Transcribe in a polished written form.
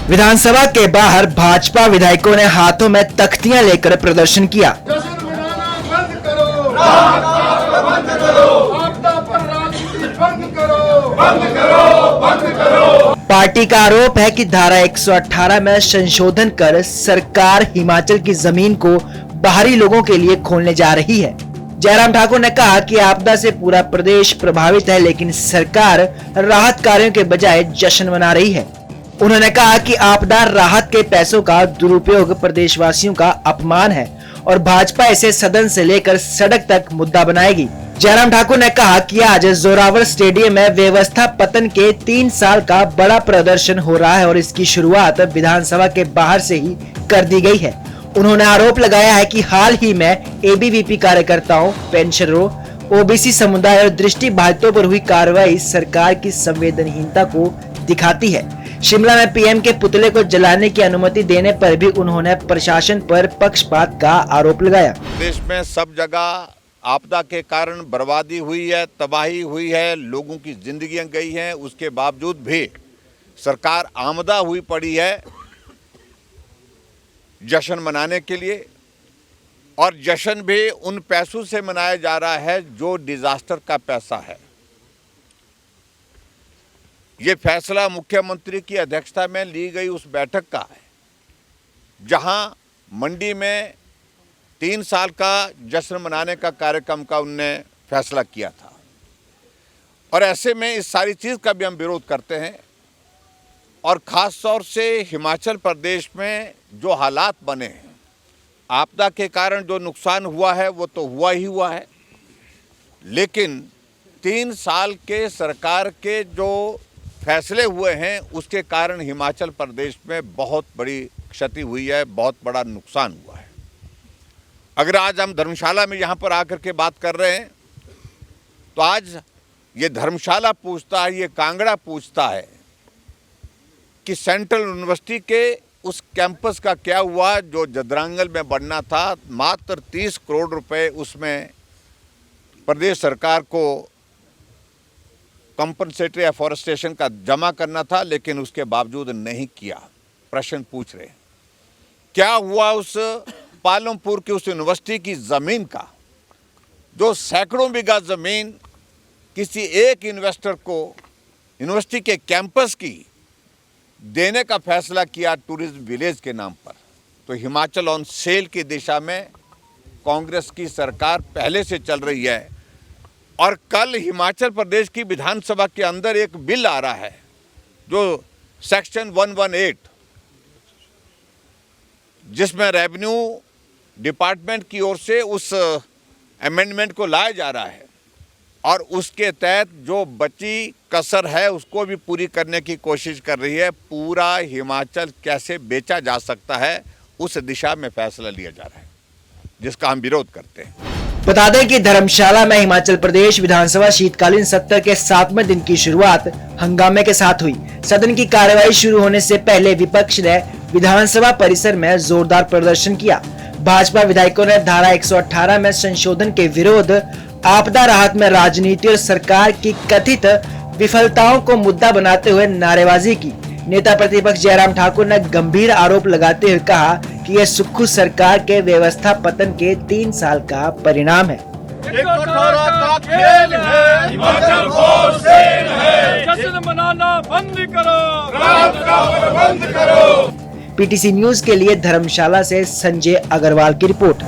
विधानसभा के बाहर भाजपा विधायकों ने हाथों में तख्तियां लेकर प्रदर्शन किया। जश्न मनाना बंद करो, बंद करो, आपदा पर राजनीति बंद करो, बंद करो, बंद करो। पार्टी का आरोप है कि धारा 118 में संशोधन कर सरकार हिमाचल की जमीन को बाहरी लोगों के लिए खोलने जा रही है। जयराम ठाकुर ने कहा कि आपदा से पूरा प्रदेश प्रभावित है, लेकिन सरकार राहत कार्यों के बजाय जश्न मना रही है। उन्होंने कहा कि आपदा राहत के पैसों का दुरुपयोग प्रदेशवासियों का अपमान है और भाजपा इसे सदन से लेकर सड़क तक मुद्दा बनाएगी। जयराम ठाकुर ने कहा कि आज जोरावर स्टेडियम में व्यवस्था पतन के 3 साल का बड़ा प्रदर्शन हो रहा है और इसकी शुरुआत विधानसभा के बाहर से ही कर दी गई है। उन्होंने आरोप लगाया है कि हाल ही में एबीवीपी कार्यकर्ताओं, पेंशनरों, ओबीसी समुदाय और दृष्टिबाधितों पर हुई कार्रवाई सरकार की संवेदनहीनता को दिखाती है। शिमला में पीएम के पुतले को जलाने की अनुमति देने पर भी उन्होंने प्रशासन पर पक्षपात का आरोप लगाया। देश में सब जगह आपदा के कारण बर्बादी हुई है, तबाही हुई है, लोगों की जिंदगियां गई हैं, उसके बावजूद भी सरकार आमदा हुई पड़ी है जश्न मनाने के लिए, और जश्न भी उन पैसों से मनाया जा रहा है जो डिजास्टर का पैसा है। ये फैसला मुख्यमंत्री की अध्यक्षता में ली गई उस बैठक का है जहां मंडी में 3 साल का जश्न मनाने का कार्यक्रम का उनने फैसला किया था। और ऐसे में इस सारी चीज़ का भी हम विरोध करते हैं, और ख़ास तौर से हिमाचल प्रदेश में जो हालात बने हैं, आपदा के कारण जो नुकसान हुआ है वो तो हुआ ही हुआ है, लेकिन 3 साल के सरकार के जो फैसले हुए हैं उसके कारण हिमाचल प्रदेश में बहुत बड़ी क्षति हुई है, बहुत बड़ा नुकसान हुआ है। अगर आज हम धर्मशाला में यहाँ पर आकर के बात कर रहे हैं तो आज ये धर्मशाला पूछता है, ये कांगड़ा पूछता है कि सेंट्रल यूनिवर्सिटी के उस कैंपस का क्या हुआ जो जदरांगल में बनना था। मात्र 30 करोड़ रुपए उसमें प्रदेश सरकार को कंपनसेटरी एफॉरेस्टेशन का जमा करना था, लेकिन उसके बावजूद नहीं किया। प्रश्न पूछ रहे हैं क्या हुआ उस पालमपुर की उस यूनिवर्सिटी की ज़मीन का, जो सैकड़ों बीघा ज़मीन किसी एक इन्वेस्टर को यूनिवर्सिटी के कैंपस की देने का फैसला किया टूरिज्म विलेज के नाम पर। तो हिमाचल ऑन सेल की दिशा में कांग्रेस की सरकार पहले से चल रही है, और कल हिमाचल प्रदेश की विधानसभा के अंदर एक बिल आ रहा है जो सेक्शन 118, जिसमें रेवेन्यू डिपार्टमेंट की ओर से उस अमेंडमेंट को लाया जा रहा है, और उसके तहत जो बची कसर है उसको भी पूरी करने की कोशिश कर रही है। पूरा हिमाचल कैसे बेचा जा सकता है उस दिशा में फैसला लिया जा रहा है, जिसका हम विरोध करते हैं। बता दें कि धर्मशाला में हिमाचल प्रदेश विधानसभा शीतकालीन सत्र के 7वें दिन की शुरुआत हंगामे के साथ हुई। सदन की कार्यवाही शुरू होने से पहले विपक्ष ने विधानसभा परिसर में जोरदार प्रदर्शन किया। भाजपा विधायकों ने धारा 118 में संशोधन के विरोध, आपदा राहत में राजनीति और सरकार की कथित विफलताओं को मुद्दा बनाते हुए नारेबाजी की। नेता प्रतिपक्ष जयराम ठाकुर ने गंभीर आरोप लगाते हुए कहा कि यह सुक्खू सरकार के व्यवस्था पतन के 3 साल का परिणाम है। 118 का खेल है, हिमाचल को सेल है, जश्न मनाना बंद करो, राहत का प्रबंध करो। पीटीसी न्यूज के लिए धर्मशाला से संजय अग्रवाल की रिपोर्ट।